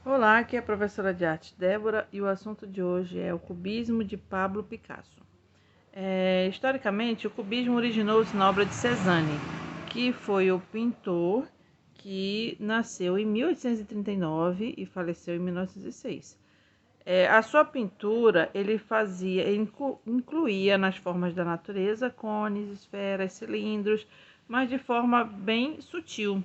Olá, aqui é a professora de arte Débora e o assunto de hoje é o cubismo de Pablo Picasso. Historicamente, o cubismo originou-se na obra de Cézanne, que foi o pintor que nasceu em 1839 e faleceu em 1906. A sua pintura ele incluía nas formas da natureza cones, esferas, cilindros, mas de forma bem sutil.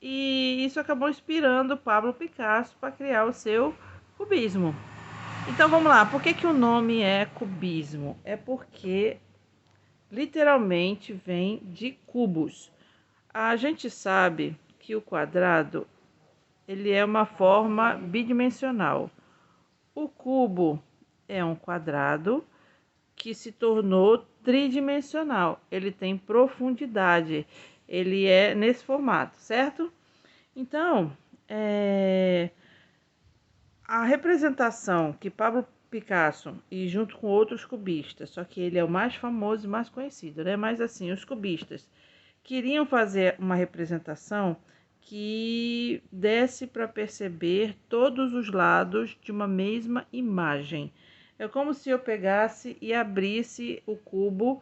E isso acabou inspirando Pablo Picasso para criar o seu cubismo. Então vamos lá, por que o nome é cubismo? É porque literalmente vem de cubos. A gente sabe que o quadrado ele é uma forma bidimensional. O cubo é um quadrado que se tornou tridimensional. Ele tem profundidade. Ele é nesse formato, certo? Então, a representação que Pablo Picasso, e junto com outros cubistas, só que ele é o mais famoso e mais conhecido, né? Mas assim, os cubistas queriam fazer uma representação que desse para perceber todos os lados de uma mesma imagem. É como se eu pegasse e abrisse o cubo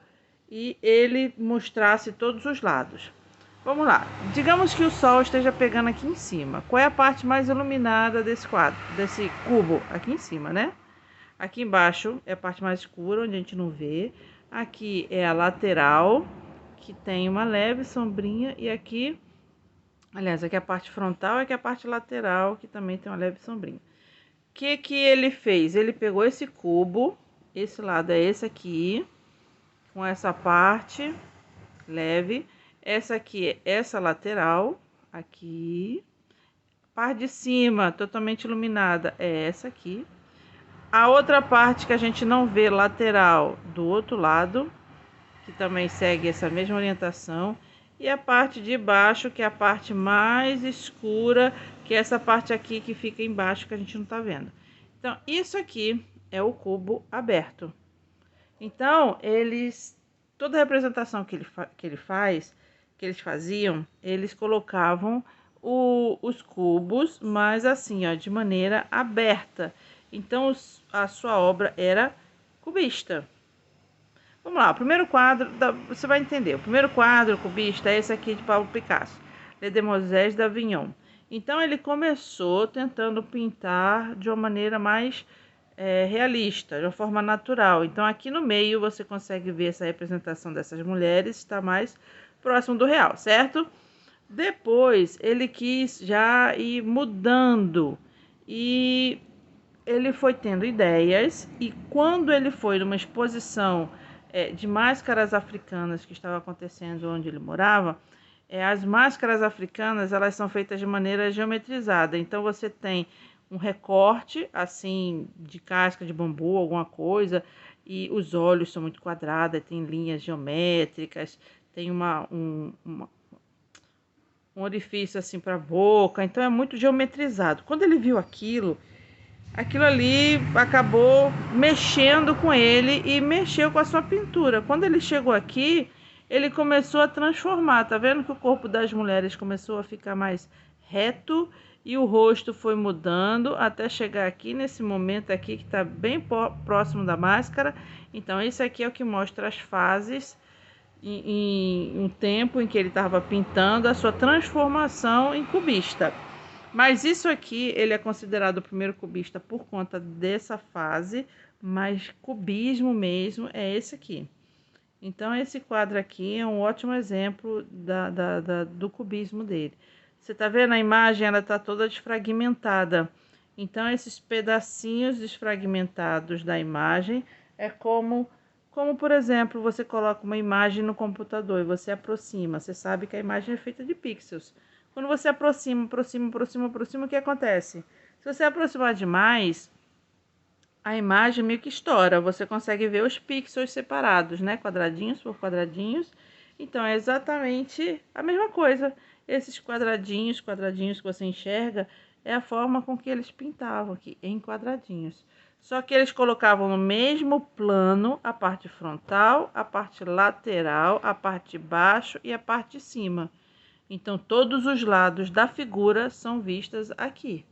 e ele mostrasse todos os lados. Vamos lá. Digamos que o sol esteja pegando aqui em cima. Qual é a parte mais iluminada desse quadro, desse cubo? Aqui em cima, né? Aqui embaixo é a parte mais escura, onde a gente não vê. Aqui é a lateral, que tem uma leve sombrinha. E aqui, aliás, aqui é a parte frontal, aqui é a parte lateral, que também tem uma leve sombrinha. O que ele fez? Ele pegou esse cubo, esse lado é esse aqui, com essa parte leve. Essa aqui é essa lateral, aqui. Parte de cima, totalmente iluminada, é essa aqui. A outra parte que a gente não vê, lateral, do outro lado, que também segue essa mesma orientação. E a parte de baixo, que é a parte mais escura, que é essa parte aqui que fica embaixo, que a gente não tá vendo. Então, isso aqui é o cubo aberto. Então, toda a representação que eles faziam, eles colocavam os cubos, mas assim, ó, de maneira aberta. Então, a sua obra era cubista. Vamos lá, o primeiro quadro, você vai entender. O primeiro quadro cubista é esse aqui de Pablo Picasso, Les Demoiselles d'Avignon. Então, ele começou tentando pintar de uma maneira mais realista, de uma forma natural. Então, aqui no meio você consegue ver essa representação dessas mulheres, está mais próximo do real, certo? Depois, ele quis já ir mudando e ele foi tendo ideias. E quando ele foi numa exposição de máscaras africanas que estava acontecendo onde ele morava, as máscaras africanas elas são feitas de maneira geometrizada. Então você tem um recorte assim de casca de bambu, alguma coisa, e os olhos são muito quadrados, tem linhas geométricas, tem um orifício assim para a boca, então é muito geometrizado. Quando ele viu aquilo ali acabou mexendo com ele e mexeu com a sua pintura. Quando ele chegou aqui, ele começou a transformar. Tá vendo que o corpo das mulheres começou a ficar mais reto e o rosto foi mudando até chegar aqui nesse momento aqui que está bem próximo da máscara. Então esse aqui é o que mostra as fases em um tempo em que ele estava pintando a sua transformação em cubista. Mas isso aqui, ele é considerado o primeiro cubista por conta dessa fase, mas cubismo mesmo é esse aqui. Então, esse quadro aqui é um ótimo exemplo do cubismo dele. Você tá vendo a imagem, ela tá toda desfragmentada. Então, esses pedacinhos desfragmentados da imagem é como, por exemplo, você coloca uma imagem no computador e você aproxima. Você sabe que a imagem é feita de pixels. Quando você aproxima, o que acontece? Se você aproximar demais, a imagem meio que estoura. Você consegue ver os pixels separados, né? Quadradinhos por quadradinhos. Então, é exatamente a mesma coisa. Esses quadradinhos que você enxerga, é a forma com que eles pintavam aqui, em quadradinhos. Só que eles colocavam no mesmo plano a parte frontal, a parte lateral, a parte de baixo e a parte de cima. Então, todos os lados da figura são vistas aqui.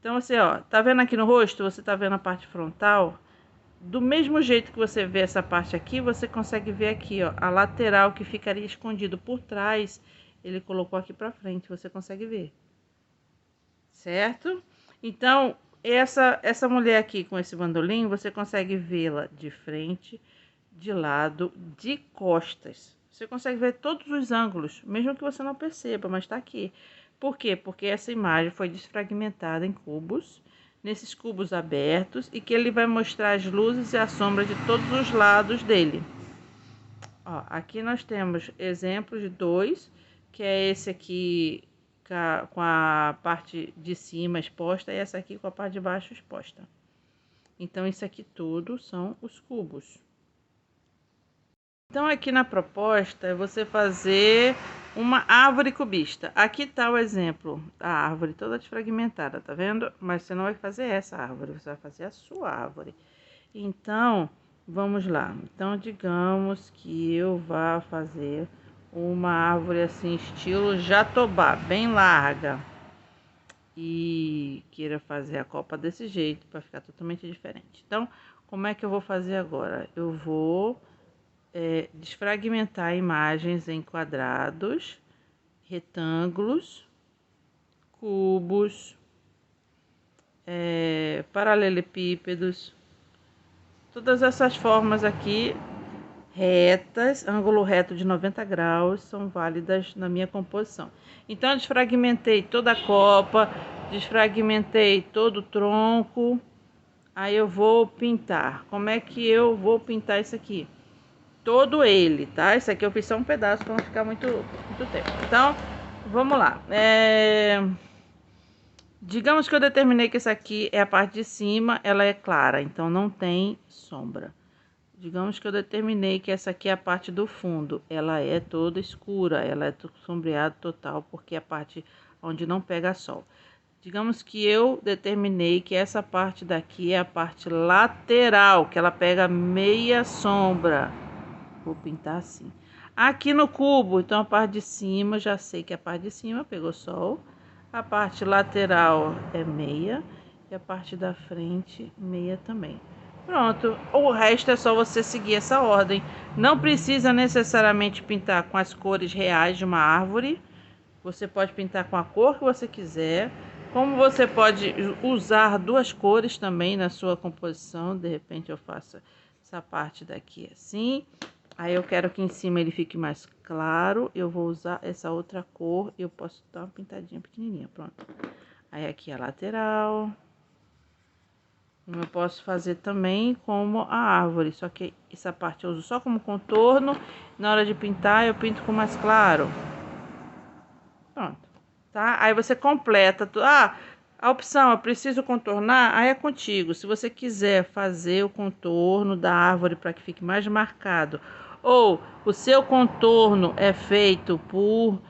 Então, você, ó, tá vendo aqui no rosto? Você tá vendo a parte frontal? Do mesmo jeito que você vê essa parte aqui, você consegue ver aqui, ó, a lateral que ficaria escondido por trás, ele colocou aqui pra frente, você consegue ver. Certo? Então, essa mulher aqui com esse bandolim, você consegue vê-la de frente, de lado, de costas. Você consegue ver todos os ângulos, mesmo que você não perceba, mas tá aqui. Por quê? Porque essa imagem foi desfragmentada em cubos, nesses cubos abertos, e que ele vai mostrar as luzes e a sombra de todos os lados dele. Ó, aqui nós temos exemplos de dois, que é esse aqui com a parte de cima exposta e essa aqui com a parte de baixo exposta. Então, isso aqui tudo são os cubos. Então, aqui na proposta é você fazer uma árvore cubista. Aqui está o exemplo da árvore toda desfragmentada, tá vendo? Mas você não vai fazer essa árvore, você vai fazer a sua árvore. Então, vamos lá. Então, digamos que eu vá fazer uma árvore assim, estilo jatobá, bem larga. E queira fazer a copa desse jeito, para ficar totalmente diferente. Então, como é que eu vou fazer agora? Eu vou desfragmentar imagens em quadrados, retângulos, cubos, paralelepípedos, todas essas formas aqui retas, ângulo reto de 90 graus, são válidas na minha composição. Então, eu desfragmentei toda a copa, desfragmentei todo o tronco, aí eu vou pintar. Como é que eu vou pintar isso aqui? Todo ele, tá? Isso aqui eu fiz só um pedaço para não ficar muito tempo. Então, vamos lá. Digamos que eu determinei que essa aqui é a parte de cima, ela é clara, então não tem sombra. Digamos que eu determinei que essa aqui é a parte do fundo, ela é toda escura, ela é sombreado total, porque é a parte onde não pega sol. Digamos que eu determinei que essa parte daqui é a parte lateral, que ela pega meia sombra. Vou pintar assim. Aqui no cubo, então a parte de cima, já sei que a parte de cima pegou sol. A parte lateral é meia e a parte da frente meia também. Pronto, o resto é só você seguir essa ordem. Não precisa necessariamente pintar com as cores reais de uma árvore. Você pode pintar com a cor que você quiser. Como você pode usar duas cores também na sua composição. De repente eu faço essa parte daqui assim. Aí eu quero que em cima ele fique mais claro, eu vou usar essa outra cor, eu posso dar uma pintadinha pequenininha, pronto. Aí aqui a lateral. Eu posso fazer também como a árvore, só que essa parte eu uso só como contorno, na hora de pintar eu pinto com mais claro. Pronto, tá? Aí você completa tudo. Ah, a opção, eu preciso contornar, aí é contigo. Se você quiser fazer o contorno da árvore para que fique mais marcado, ou o seu contorno é feito por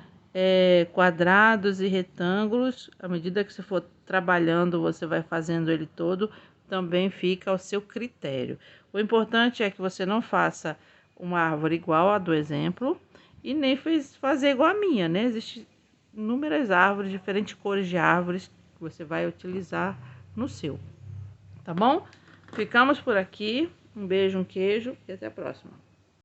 quadrados e retângulos, à medida que você for trabalhando, você vai fazendo ele todo, também fica ao seu critério. O importante é que você não faça uma árvore igual a do exemplo e nem fazer igual a minha, né? Existem inúmeras árvores, diferentes cores de árvores que você vai utilizar no seu, tá bom? Ficamos por aqui. Um beijo, um queijo e até a próxima.